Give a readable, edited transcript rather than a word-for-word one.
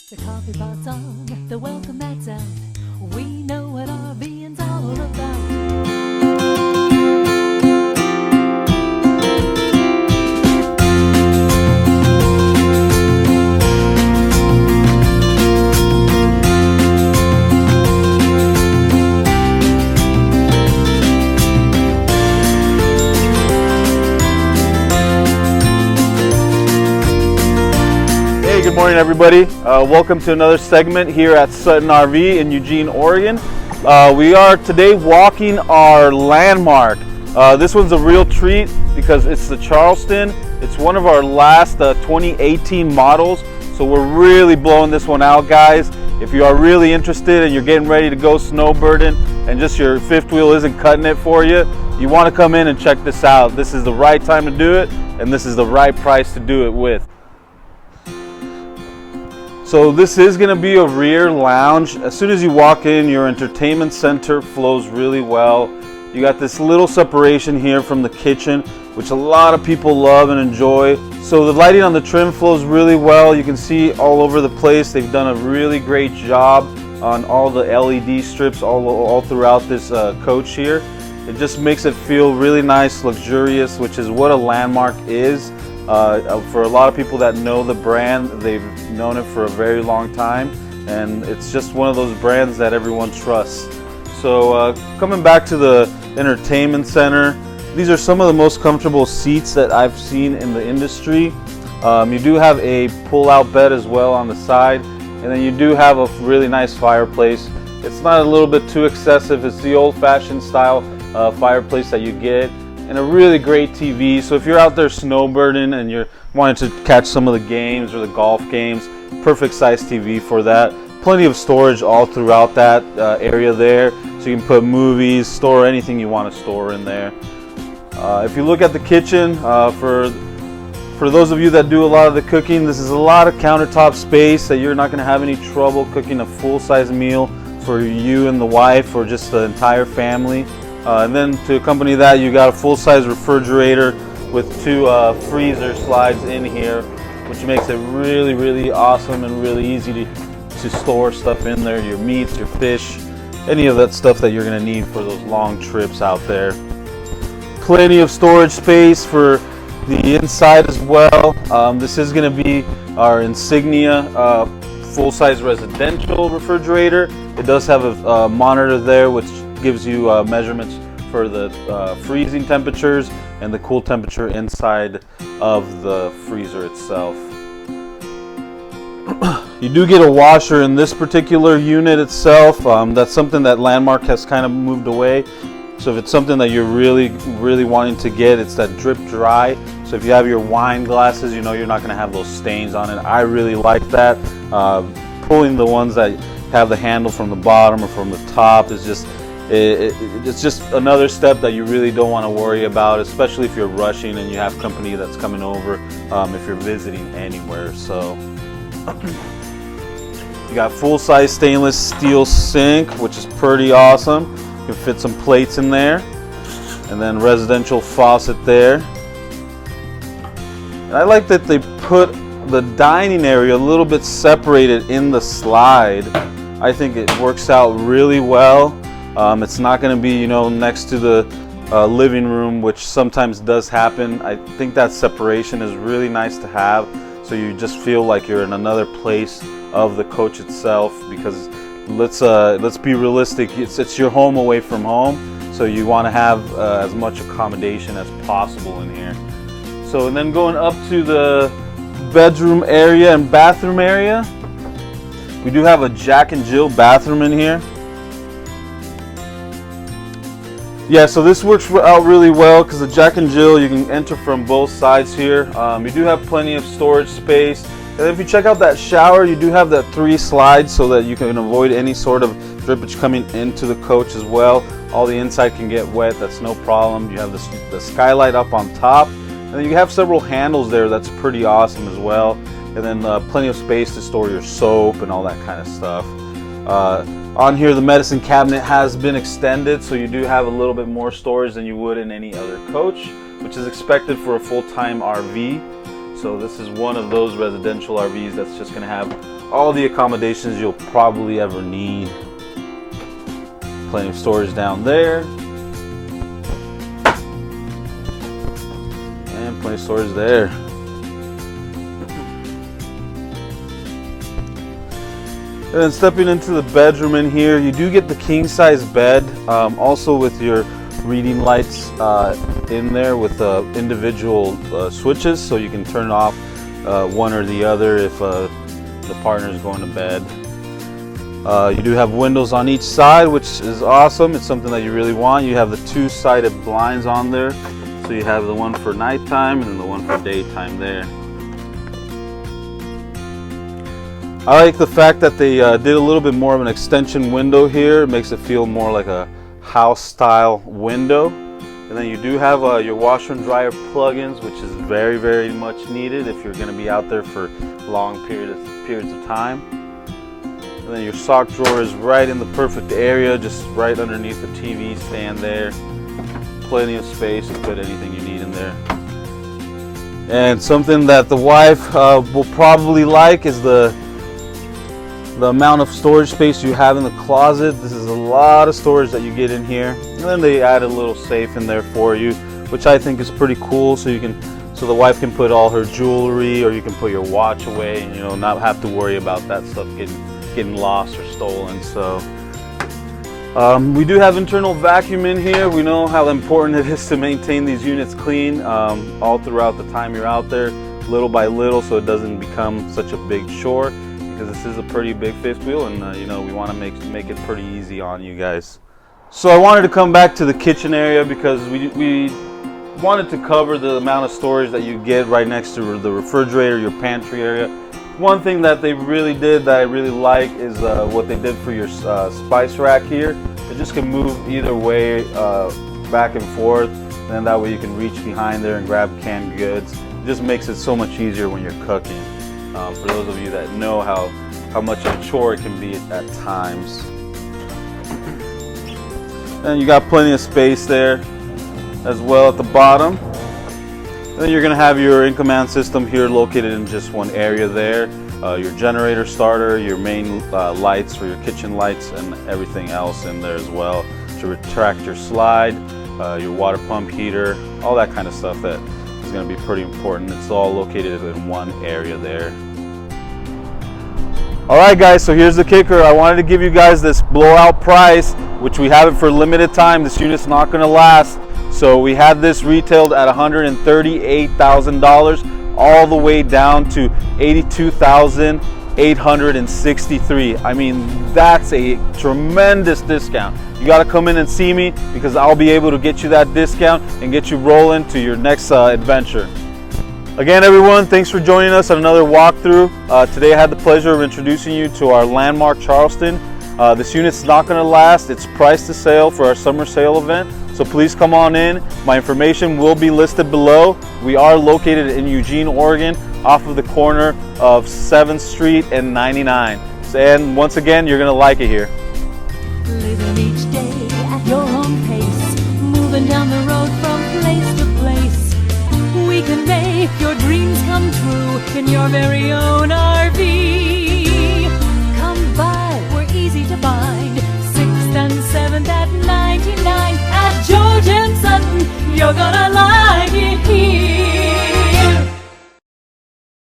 The coffee pot's on, the welcome mat's out. We know what RVing's all about. Good morning, everybody. Welcome to another segment here at Sutton RV in Eugene, Oregon. We are today walking our landmark. This one's a real treat because it's the Charleston. It's one of our last 2018 models, so we're really blowing this one out, guys. If you are really interested and you're getting ready to go snowbirding and just your fifth wheel isn't cutting it for you, you want to come in and check this out. This is the right time to do it, and this is the right price to do it with. So this is going to be a rear lounge. As soon as you walk in, your entertainment center flows really well. You got this little separation here from the kitchen, which a lot of people love and enjoy. So the lighting on the trim flows really well. You can see all over the place. They've done a really great job on all the LED strips all throughout this coach here. It just makes it feel really nice, luxurious, which is what a landmark is. For a lot of people that know the brand, they've known it for a very long time, and it's just one of those brands that everyone trusts. So coming back to the entertainment center, these are some of the most comfortable seats that I've seen in the industry. You do have a pull-out bed as well on the side, and then you do have a really nice fireplace. It's not a little bit too excessive. It's the old-fashioned style fireplace that you get, and a really great TV. So if you're out there snowbirding and you're wanting to catch some of the games or the golf games, perfect size TV for that. Plenty of storage all throughout that area there, so you can put movies, store anything you want to store in there. If you look at the kitchen, for those of you that do a lot of the cooking, this is a lot of countertop space that you're not going to have any trouble cooking a full-size meal for you and the wife or just the entire family. And then to accompany that, you got a full-size refrigerator with two freezer slides in here, which makes it really, really awesome and really easy to store stuff in there, your meats, your fish, any of that stuff that you're going to need for those long trips out there. Plenty of storage space for the inside as well. This is going to be our Insignia full-size residential refrigerator. It does have a monitor there which gives you measurements for the freezing temperatures and the cool temperature inside of the freezer itself. You do get a washer in this particular unit itself. That's something that Landmark has kind of moved away. So if it's something that you're really wanting to get, it's that drip dry. So if you have your wine glasses, you know you're not going to have those stains on it. I really like that. Pulling the ones that have the handle from the bottom or from the top is just it's just another step that you really don't want to worry about, especially if you're rushing and you have company that's coming over, if you're visiting anywhere. So you got full-size stainless steel sink, which is pretty awesome. You can fit some plates in there, and then residential faucet there. And I like that they put the dining area a little bit separated in the slide. I think it works out really well. It's not going to be, you know, next to the living room, which sometimes does happen. I think that separation is really nice to have, so you just feel like you're in another place of the coach itself. Because let's be realistic, it's your home away from home, so you want to have as much accommodation as possible in here. So, and then going up to the bedroom area and bathroom area, we do have a Jack and Jill bathroom in here. Yeah, so this works out really well because the Jack and Jill, you can enter from both sides here. You do have plenty of storage space. And if you check out that shower, you do have that 3 slides so that you can avoid any sort of drippage coming into the coach as well. All the inside can get wet, that's no problem. You have the skylight up on top. And then you have several handles there, that's pretty awesome as well. And then plenty of space to store your soap and all that kind of stuff. On here, the medicine cabinet has been extended, so you do have a little bit more storage than you would in any other coach, which is expected for a full-time RV. So this is one of those residential RVs that's just going to have all the accommodations you'll probably ever need. Plenty of storage down there. And plenty of storage there. And then stepping into the bedroom in here, you do get the king size bed, also with your reading lights in there with individual switches, so you can turn off one or the other if the partner is going to bed. You do have windows on each side, which is awesome. It's something that you really want. You have the two-sided blinds on there, so you have the one for nighttime and then the one for daytime there. I like the fact that they did a little bit more of an extension window here. It makes it feel more like a house style window. And then you do have your washer and dryer plugins, which is very, very much needed if you're going to be out there for long periods of time. And then your sock drawer is right in the perfect area, just right underneath the TV stand there. Plenty of space to put anything you need in there. And something that the wife will probably like is the amount of storage space you have in the closet. This is a lot of storage that you get in here. And then they add a little safe in there for you, which I think is pretty cool, so the wife can put all her jewelry, or you can put your watch away and, you know, not have to worry about that stuff getting lost or stolen. So we do have internal vacuum in here. We know how important it is to maintain these units clean all throughout the time you're out there, little by little, so it doesn't become such a big chore. Because this is a pretty big fifth wheel, and you know, we want to make it pretty easy on you guys. So I wanted to come back to the kitchen area because we wanted to cover the amount of storage that you get right next to the refrigerator, your pantry area. One thing that they really did that I really like is what they did for your spice rack here. It just can move either way, back and forth, and that way you can reach behind there and grab canned goods. It just makes it so much easier when you're cooking. For those of you that know how much of a chore it can be at times. And you got plenty of space there as well at the bottom. And then you're going to have your in command system here located in just one area there. Your generator starter, your main lights for your kitchen lights, and everything else in there as well. To retractor slide, your water pump heater, all that kind of stuff that is going to be pretty important. It's all located in one area there. Alright guys, so here's the kicker. I wanted to give you guys this blowout price, which we have it for limited time. This unit's not going to last. So we had this retailed at $138,000 all the way down to $82,863. I mean, that's a tremendous discount. You got to come in and see me, because I'll be able to get you that discount and get you rolling to your next adventure. Again, everyone, thanks for joining us on another walkthrough. Today I had the pleasure of introducing you to our landmark Charleston. This unit's not going to last. It's priced to sale for our summer sale event. So please come on in. My information will be listed below. We are located in Eugene, Oregon, off of the corner of 7th Street and 99. And once again, you're going to like it here. Living each day at your own pace, moving down the road from place to place. We can make your dreams come true in your very own RV. Come by, we're easy to find. 6th and 7th at 99 at George and Sutton. You're gonna like it here.